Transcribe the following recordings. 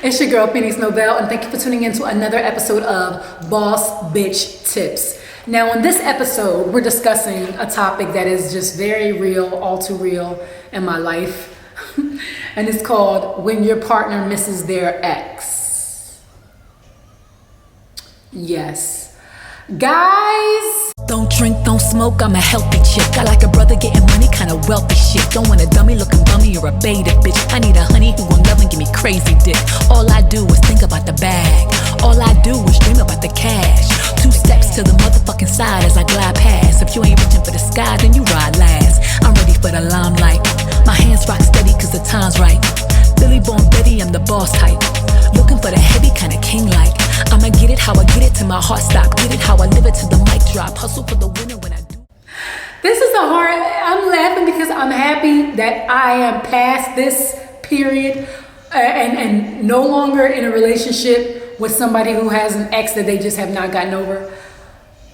It's your girl, Phoenix Novell, and thank you for tuning in to another episode of Bawse Bitch Tips. Now, in this episode, we're discussing a topic that is just very real, all too real in my life. And it's called When Your Partner Misses Their Ex. Yes. Guys, don't drink, don't smoke, I'm a healthy chick. I like a brother getting money, kinda wealthy shit. Don't want a dummy looking bummy, you're a beta bitch. I need a honey who gon' love and give me crazy dick. All I do is think about the bag. All I do is dream about the cash. 2 steps to the motherfucking side as I glide past. If you ain't reaching for the sky, then you ride last. I'm ready for the limelight. My hands rock steady cause the time's right. Billy Born Betty, I'm the boss type. Looking for the heavy kinda king-like. I'ma get it how I get it till my heart stop. Get it how I live it till the mic drop. Hustle for the winner when I do. this is a hard, I'm laughing because I'm happy that I am past this period and no longer in a relationship with somebody who has an ex that they just have not gotten over.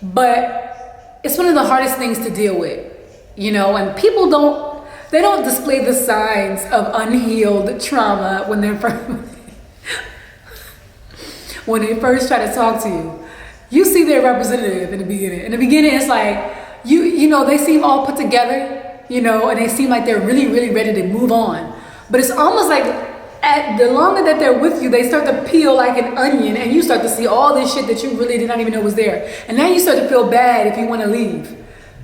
But it's one of the hardest things to deal with, you know, and people don't display the signs of unhealed trauma when they're when they first try to talk to you. You see their representative in the beginning. In the beginning, it's like, you know, they seem all put together, you know, and they seem like they're really, really ready to move on. But it's almost like the longer that they're with you, they start to peel like an onion, and you start to see all this shit that you really did not even know was there. And now you start to feel bad if you want to leave.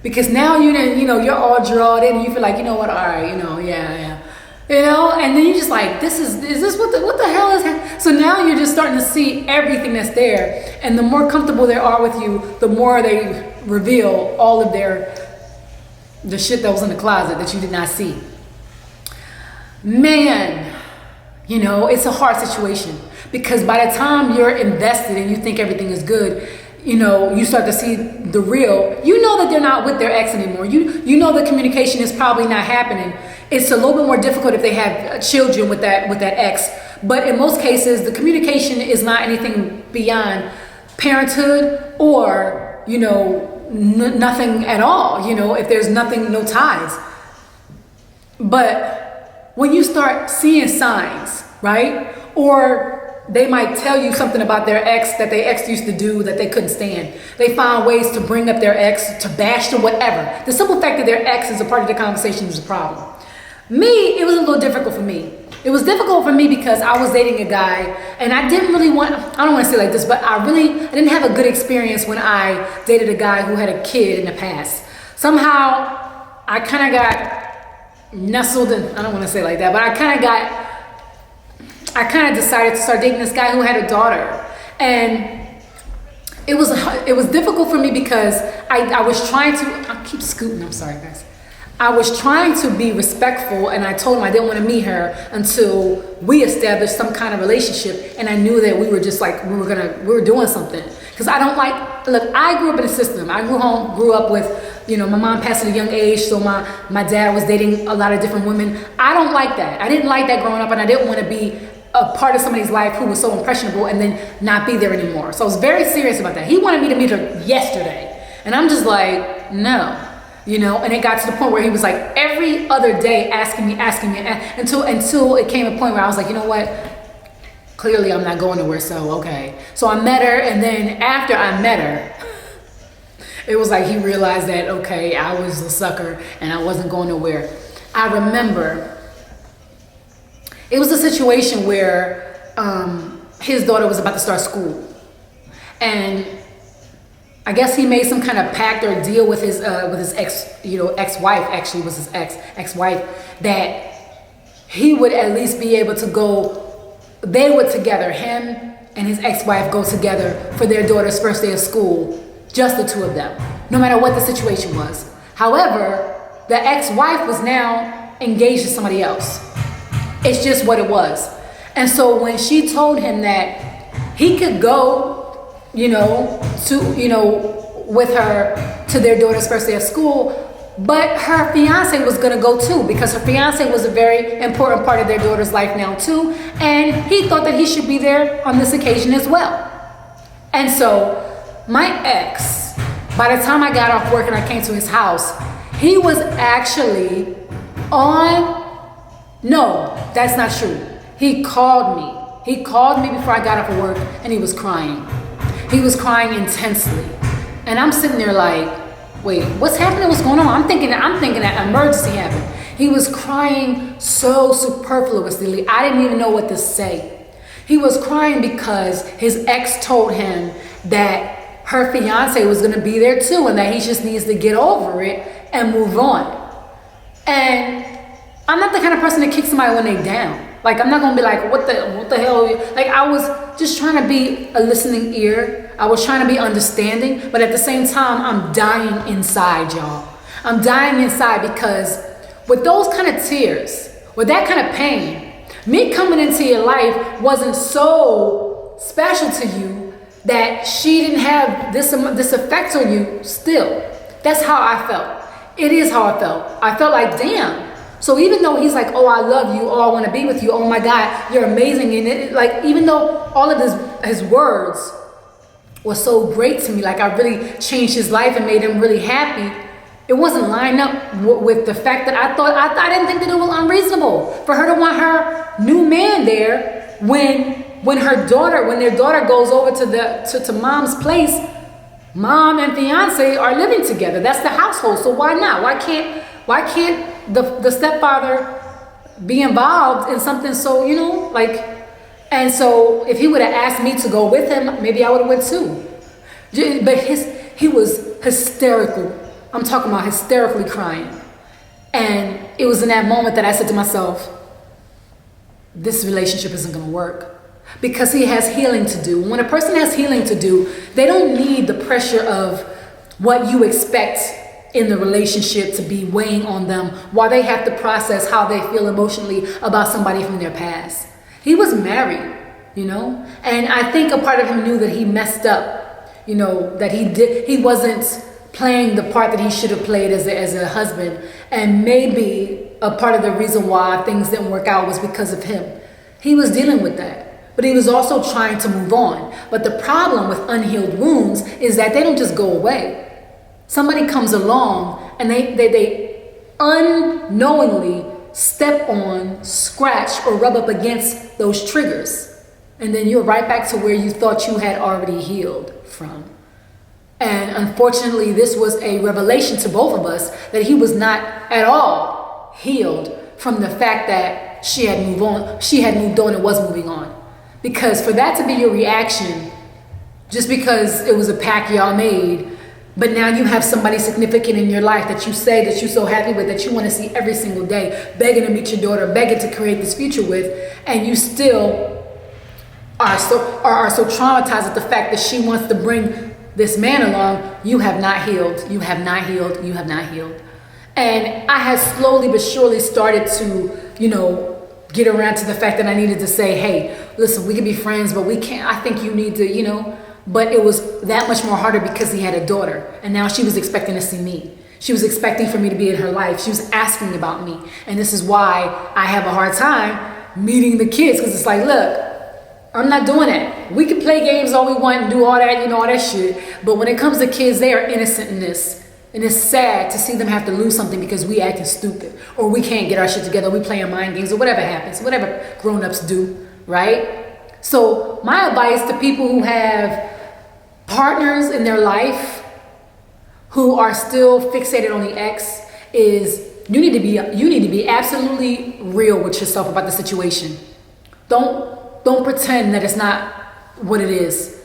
Because now you're all drawn in and you feel like, you know what, all right, yeah. You know, and then you're just like, is this what the hell is happening? So now you're just starting to see everything that's there. And the more comfortable they are with you, the more they reveal all of the shit that was in the closet that you did not see. Man, you know, it's a hard situation. Because by the time you're invested and you think everything is good, you know, you start to see the real. You know that they're not with their ex anymore. You know the communication is probably not happening. It's a little bit more difficult if they have children with that ex. But in most cases, the communication is not anything beyond parenthood or, you know, nothing at all. You know, if there's nothing, no ties. But when you start seeing signs, right? Or they might tell you something about their ex that their ex used to do that they couldn't stand. They found ways to bring up their ex, to bash them, whatever. The simple fact that their ex is a part of the conversation is a problem. Me, it was a little difficult for me. It was difficult for me because I was dating a guy and I didn't really want, I don't want to say like this, but I didn't have a good experience when I dated a guy who had a kid in the past. Somehow I kind of got nestled in, I don't want to say like that, but I kind of decided to start dating this guy who had a daughter. And it was difficult for me because I was trying to, I keep scooting, I'm sorry guys. I was trying to be respectful, and I told him I didn't want to meet her until we established some kind of relationship, and I knew that we were just like, we were doing something. Because I don't like, look, I grew up in a system. I grew up with, you know, my mom passed at a young age, so my dad was dating a lot of different women. I don't like that. I didn't like that growing up, and I didn't want to be a part of somebody's life who was so impressionable and then not be there anymore. So I was very serious about that. He wanted me to meet her yesterday, and I'm just like, no. You know, and it got to the point where he was like every other day asking me until it came a point where I was like, you know what? Clearly I'm not going nowhere, so okay. So I met her, and then after I met her, it was like he realized that, okay, I was a sucker and I wasn't going nowhere. I remember it was a situation where his daughter was about to start school, and I guess he made some kind of pact or deal with his ex-wife, actually was his ex-wife, that he would at least be able to go, they would together, him and his ex-wife go together for their daughter's first day of school, just the two of them, no matter what the situation was. However, the ex-wife was now engaged to somebody else. It's just what it was. And so when she told him that he could go, with her to their daughter's first day of school, but her fiance was gonna go too, because her fiance was a very important part of their daughter's life now too, and he thought that he should be there on this occasion as well. And so my ex, by the time I got off work and I came to his house, he was actually no, that's not true. He called me He called me before I got off of work and he was crying. He was crying intensely. And I'm sitting there like, wait, what's happening? What's going on? I'm thinking that an emergency happened. He was crying so superfluously. I didn't even know what to say. He was crying because his ex told him that her fiance was going to be there too and that he just needs to get over it and move on. And I'm not the kind of person that kicks somebody when they down. Like, I'm not going to be like, what the hell? Like, I was just trying to be a listening ear. I was trying to be understanding, but at the same time, I'm dying inside, y'all. I'm dying inside because with those kind of tears, with that kind of pain, me coming into your life wasn't so special to you that she didn't have this effect on you still. That's how I felt. It is how I felt. I felt like, damn. So even though he's like, oh, I love you, oh, I want to be with you, oh my God, you're amazing. And it, like, even though all of his words were so great to me, like I really changed his life and made him really happy, it wasn't lined up with the fact that I didn't think that it was unreasonable for her to want her new man there when their daughter goes over to mom's place. Mom and fiance are living together. That's the household. So why not? Why can't the stepfather be involved in something so, like, and so if he would have asked me to go with him, maybe I would have went too. But he was hysterical. I'm talking about hysterically crying. And it was in that moment that I said to myself, this relationship isn't going to work. Because he has healing to do. When a person has healing to do, they don't need the pressure of what you expect in the relationship to be weighing on them while they have to process how they feel emotionally about somebody from their past. He was married, and I think a part of him knew that he messed up, that he wasn't playing the part that he should have played as a husband. And maybe a part of the reason why things didn't work out was because of him. He was dealing with that. But he was also trying to move on. But the problem with unhealed wounds is that they don't just go away. Somebody comes along and they unknowingly step on, scratch, or rub up against those triggers. And then you're right back to where you thought you had already healed from. And unfortunately, this was a revelation to both of us that he was not at all healed from the fact that she had moved on and was moving on. Because for that to be your reaction, just because it was a pact y'all made, but now you have somebody significant in your life that you say that you're so happy with, that you want to see every single day, begging to meet your daughter, begging to create this future with, and you still are so traumatized at the fact that she wants to bring this man along, you have not healed. You have not healed. You have not healed. And I had slowly but surely started to, get around to the fact that I needed to say, hey, listen, we can be friends, but we can't, I think you need to, but it was that much more harder because he had a daughter. And now she was expecting to see me. She was expecting for me to be in her life. She was asking about me. And this is why I have a hard time meeting the kids, because it's like, look, I'm not doing that. We can play games all we want and do all that, all that shit. But when it comes to kids, they are innocent in this. And it's sad to see them have to lose something because we acting stupid, or we can't get our shit together, we playing mind games, or whatever happens, whatever grown-ups do, right? So my advice to people who have partners in their life who are still fixated on the ex is you need to be absolutely real with yourself about the situation. Don't pretend that it's not what it is.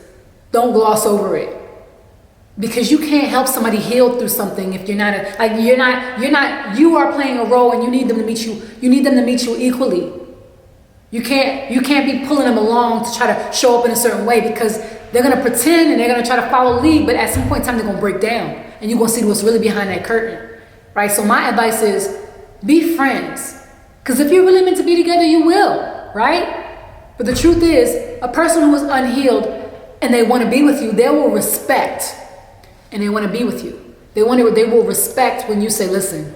Don't gloss over it. Because you can't help somebody heal through something if you are playing a role and you need them to meet you equally. You can't be pulling them along to try to show up in a certain way, because they're going to pretend and they're going to try to follow lead, but at some point in time they're going to break down and you're going to see what's really behind that curtain, right? So my advice is be friends, because if you're really meant to be together, you will, right? But the truth is, a person who is unhealed and they want to be with you, they will respect. And they want to be with you. They will respect when you say, listen,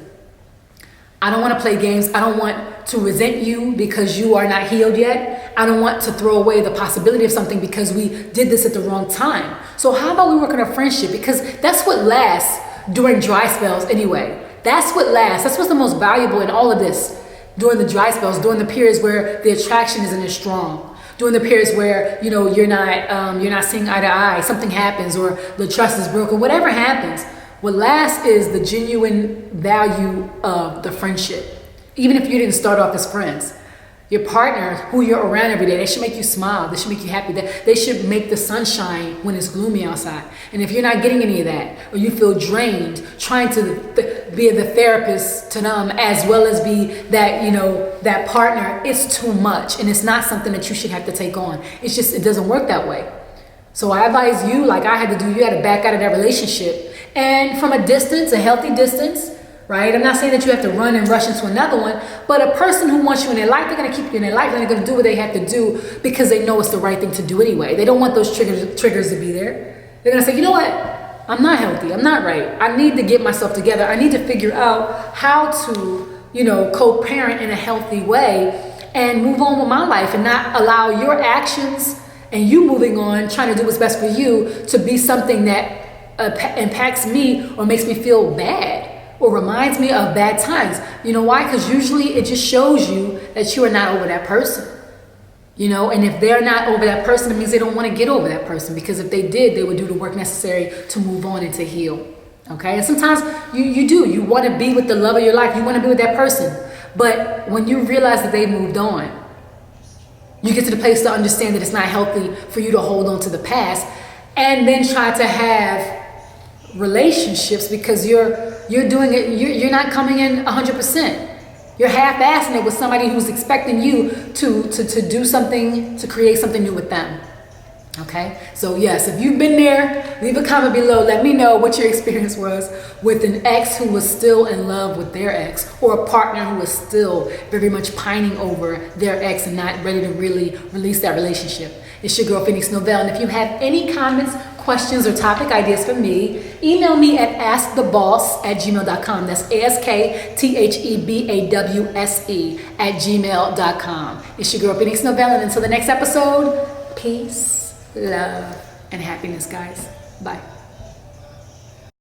I don't want to play games. I don't want to resent you because you are not healed yet. I don't want to throw away the possibility of something because we did this at the wrong time. So how about we work on a friendship? Because that's what lasts during dry spells anyway. That's what lasts. That's what's the most valuable in all of this during the dry spells, during the periods where the attraction isn't as strong, during the periods where, you know, you're not seeing eye to eye, something happens, or the trust is broken, whatever happens, what lasts is the genuine value of the friendship. Even if you didn't start off as friends, your partner who you're around every day, they should make you smile. They should make you happy. They should make the sun shine when it's gloomy outside. And if you're not getting any of that, or you feel drained, trying to be the therapist to them as well as be that, you know, that partner, it's too much. And it's not something that you should have to take on. It's just, it doesn't work that way. So I advise you, like I had to do, you had to back out of that relationship. And from a distance, a healthy distance, right? I'm not saying that you have to run and rush into another one, but a person who wants you in their life, they're going to keep you in their life, and they're going to do what they have to do because they know it's the right thing to do anyway. They don't want those triggers to be there. They're going to say, you know what? I'm not healthy. I'm not right. I need to get myself together. I need to figure out how to, you know, co-parent in a healthy way and move on with my life and not allow your actions and you moving on, trying to do what's best for you, to be something that impacts me or makes me feel bad or reminds me of bad times. You know why? Because usually it just shows you that you are not over that person. You know, and if they're not over that person, it means they don't want to get over that person, because if they did, they would do the work necessary to move on and to heal. Okay? And sometimes you want to be with the love of your life. You want to be with that person. But when you realize that they moved on, you get to the place to understand that it's not healthy for you to hold on to the past and then try to have relationships because you're doing it, you're not coming in 100%. You're half-assing it with somebody who's expecting you to do something, to create something new with them. Okay? So yes, if you've been there, leave a comment below. Let me know what your experience was with an ex who was still in love with their ex, or a partner who was still very much pining over their ex and not ready to really release that relationship. It's your girl, Phoenix Novell. And if you have any comments, questions, or topic ideas for me, email me at askthebawse@gmail.com. That's ASKTHEBAWSE@gmail.com. It's your girl, Phoenix Novell. And until the next episode, peace, love, and happiness, guys. Bye.